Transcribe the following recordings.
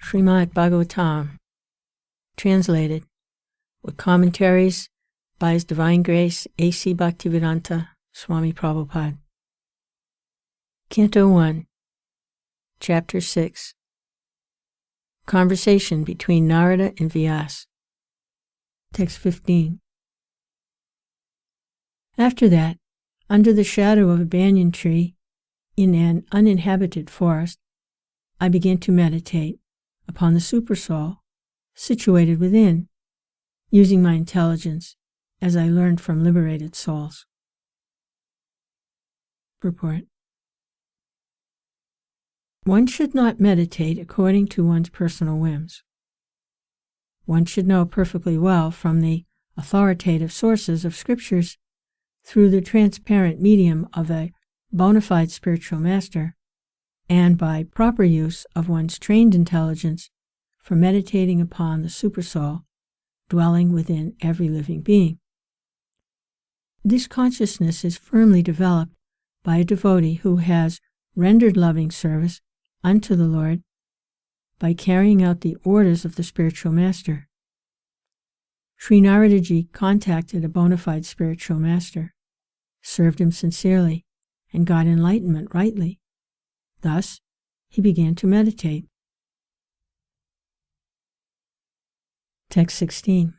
Srimad Bhagavatam, translated with commentaries by His Divine Grace A.C. Bhaktivedanta Swami Prabhupada. Canto 1, Chapter 6. Conversation between Narada and Vyasa. Text 15. After that, under the shadow of a banyan tree in an uninhabited forest, I began to meditate upon the Supersoul situated within, using my intelligence as I learned from liberated souls. Purport. One should not meditate according to one's personal whims. One should know perfectly well from the authoritative sources of scriptures, through the transparent medium of a bona fide spiritual master, and by proper use of one's trained intelligence for meditating upon the Supersoul dwelling within every living being. This consciousness is firmly developed by a devotee who has rendered loving service unto the Lord by carrying out the orders of the spiritual master. Sri Naradaji contacted a bona fide spiritual master, served him sincerely, and got enlightenment rightly. Thus, he began to meditate. Text 16.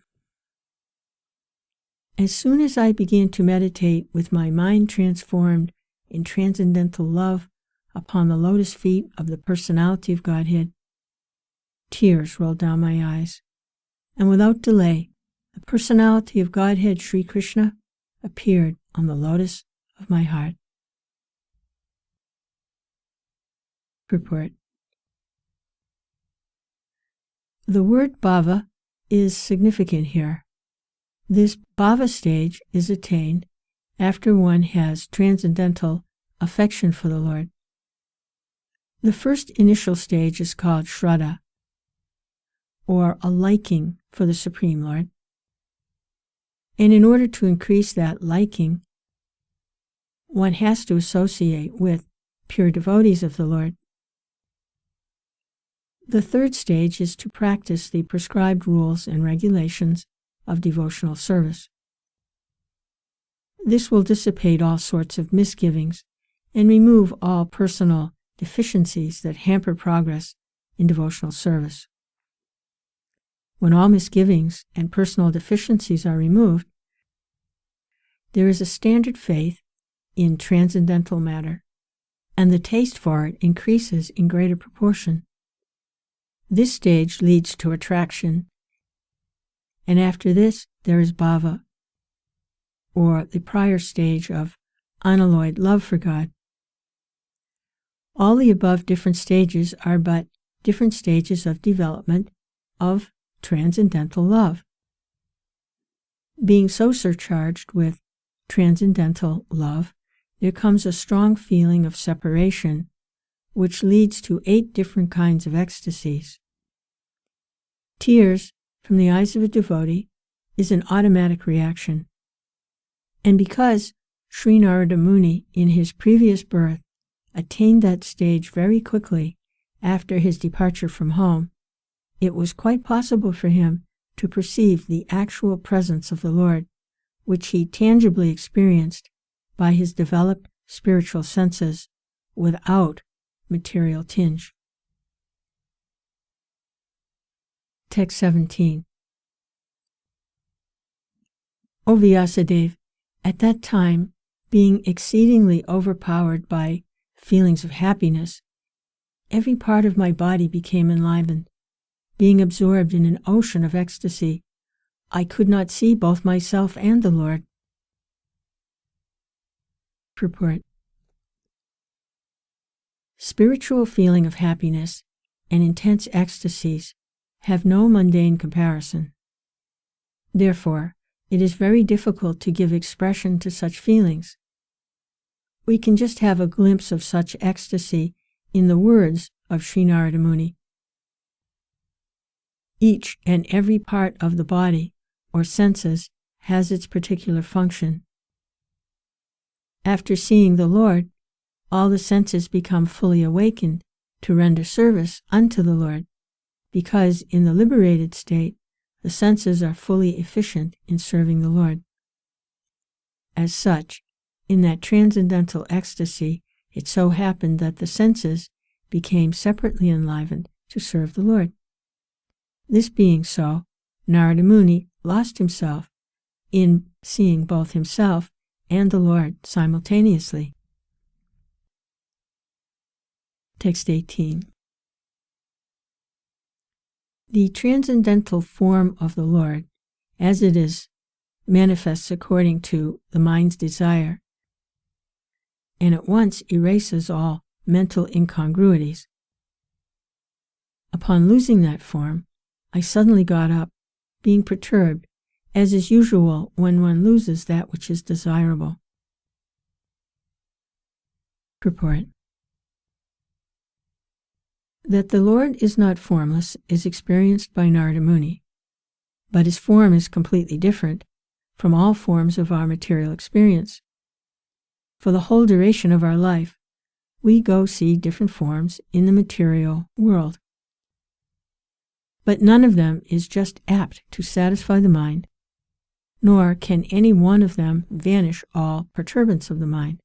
As soon as I began to meditate with my mind transformed in transcendental love upon the lotus feet of the Personality of Godhead, tears rolled down my eyes, and without delay, the Personality of Godhead Sri Krishna appeared on the lotus of my heart. Purport. The word bhava is significant here. This bhava stage is attained after one has transcendental affection for the Lord. The first initial stage is called shraddha, or a liking for the Supreme Lord. And in order to increase that liking, one has to associate with pure devotees of the Lord. The third stage is to practice the prescribed rules and regulations of devotional service. This will dissipate all sorts of misgivings and remove all personal deficiencies that hamper progress in devotional service. When all misgivings and personal deficiencies are removed, there is a standard faith in transcendental matter, and the taste for it increases in greater proportion. This stage leads to attraction, and after this there is bhava, or the prior stage of unalloyed love for God. All the above different stages are but different stages of development of transcendental love. Being so surcharged with transcendental love, there comes a strong feeling of separation, which leads to 8 different kinds of ecstasies. Tears from the eyes of a devotee is an automatic reaction. And because Sri Narada Muni in his previous birth attained that stage very quickly after his departure from home, it was quite possible for him to perceive the actual presence of the Lord, which he tangibly experienced by his developed spiritual senses without material tinge. Text 17. O Vyasadeva, at that time, being exceedingly overpowered by feelings of happiness, every part of my body became enlivened. Being absorbed in an ocean of ecstasy, I could not see both myself and the Lord. Purport. Spiritual feeling of happiness and intense ecstasies have no mundane comparison. Therefore, it is very difficult to give expression to such feelings. We can just have a glimpse of such ecstasy in the words of Sri Narada Muni. Each and every part of the body or senses has its particular function. After seeing the Lord, all the senses become fully awakened to render service unto the Lord, because in the liberated state, the senses are fully efficient in serving the Lord. As such, in that transcendental ecstasy, it so happened that the senses became separately enlivened to serve the Lord. This being so, Narada Muni lost himself in seeing both himself and the Lord simultaneously. Text 18. The transcendental form of the Lord, as it is, manifests according to the mind's desire, and at once erases all mental incongruities. Upon losing that form, I suddenly got up, being perturbed, as is usual when one loses that which is desirable. Purport. That the Lord is not formless is experienced by Narada Muni, but his form is completely different from all forms of our material experience. For the whole duration of our life, we go see different forms in the material world. But none of them is just apt to satisfy the mind, nor can any one of them vanish all perturbance of the mind.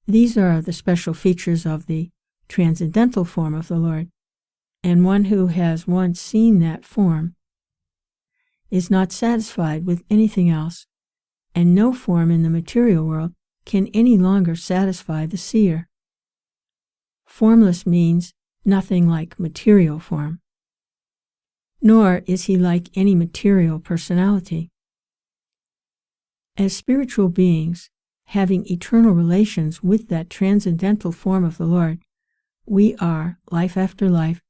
These are the special features of the transcendental form of the Lord, and one who has once seen that form is not satisfied with anything else, and no form in the material world can any longer satisfy the seer. Formless means nothing like material form, nor is he like any material personality. As spiritual beings, having eternal relations with that transcendental form of the Lord, we are, life after life,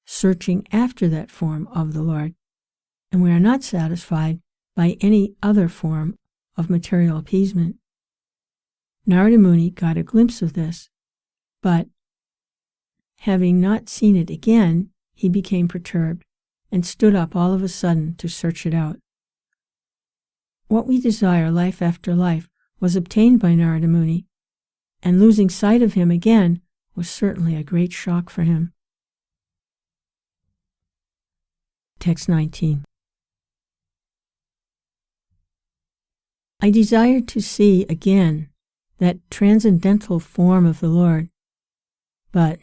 searching after that form of the Lord, and we are not satisfied by any other form of material appeasement. Narada Muni got a glimpse of this, but, having not seen it again, he became perturbed and stood up all of a sudden to search it out. What we desire life after life was obtained by Narada Muni, and losing sight of him again was certainly a great shock for him. Text 19. I desired to see again that transcendental form of the Lord, but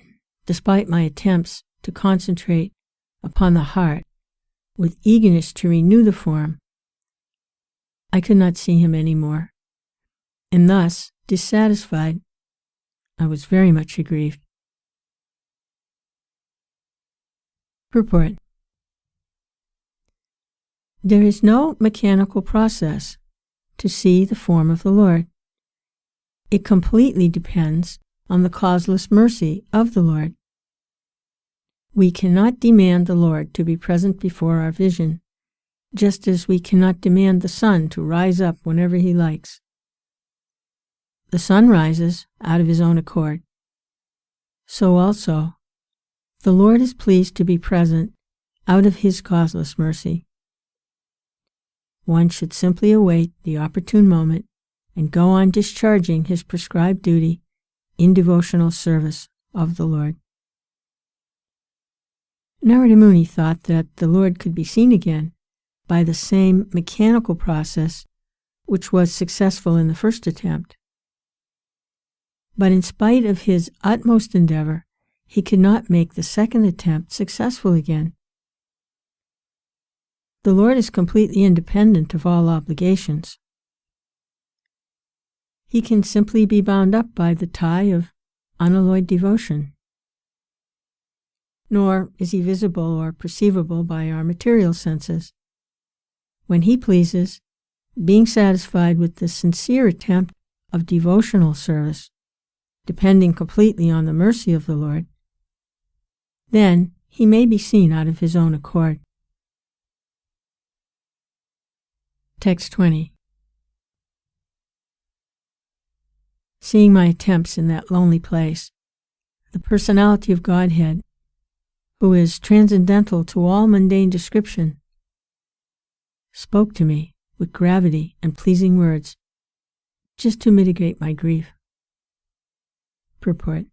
despite my attempts to concentrate upon the heart with eagerness to renew the form, I could not see him any more, and thus, dissatisfied, I was very much aggrieved. Purport. There is no mechanical process to see the form of the Lord. It completely depends on the causeless mercy of the Lord. We cannot demand the Lord to be present before our vision, just as we cannot demand the sun to rise up whenever he likes. The sun rises out of his own accord. So also, the Lord is pleased to be present out of his causeless mercy. One should simply await the opportune moment and go on discharging his prescribed duty in devotional service of the Lord. Narada Muni thought that the Lord could be seen again by the same mechanical process which was successful in the first attempt. But in spite of his utmost endeavor, he could not make the second attempt successful again. The Lord is completely independent of all obligations. He can simply be bound up by the tie of unalloyed devotion. Nor is he visible or perceivable by our material senses. When he pleases, being satisfied with the sincere attempt of devotional service, depending completely on the mercy of the Lord, then he may be seen out of his own accord. Text 20. Seeing my attempts in that lonely place, the Personality of Godhead, who is transcendental to all mundane description, spoke to me with gravity and pleasing words, just to mitigate my grief. Purport.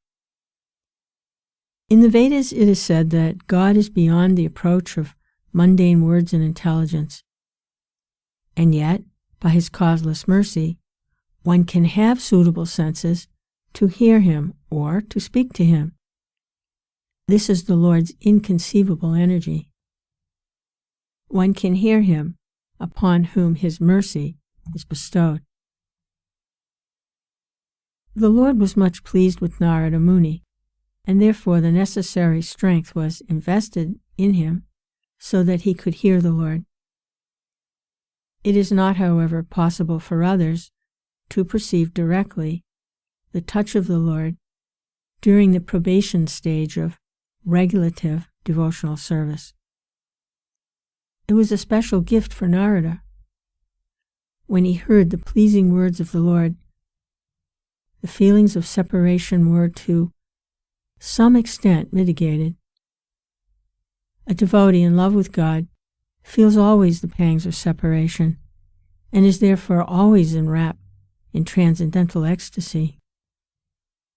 In the Vedas, it is said that God is beyond the approach of mundane words and intelligence. And yet, by His causeless mercy, one can have suitable senses to hear Him or to speak to Him. This is the Lord's inconceivable energy. One can hear Him upon whom His mercy is bestowed. The Lord was much pleased with Narada Muni, and therefore the necessary strength was invested in him so that he could hear the Lord. It is not, however, possible for others to perceive directly the touch of the Lord during the probation stage of regulative devotional service. It was a special gift for Narada. When he heard the pleasing words of the Lord, the feelings of separation were to some extent mitigated. A devotee in love with God feels always the pangs of separation and is therefore always enwrapped in transcendental ecstasy.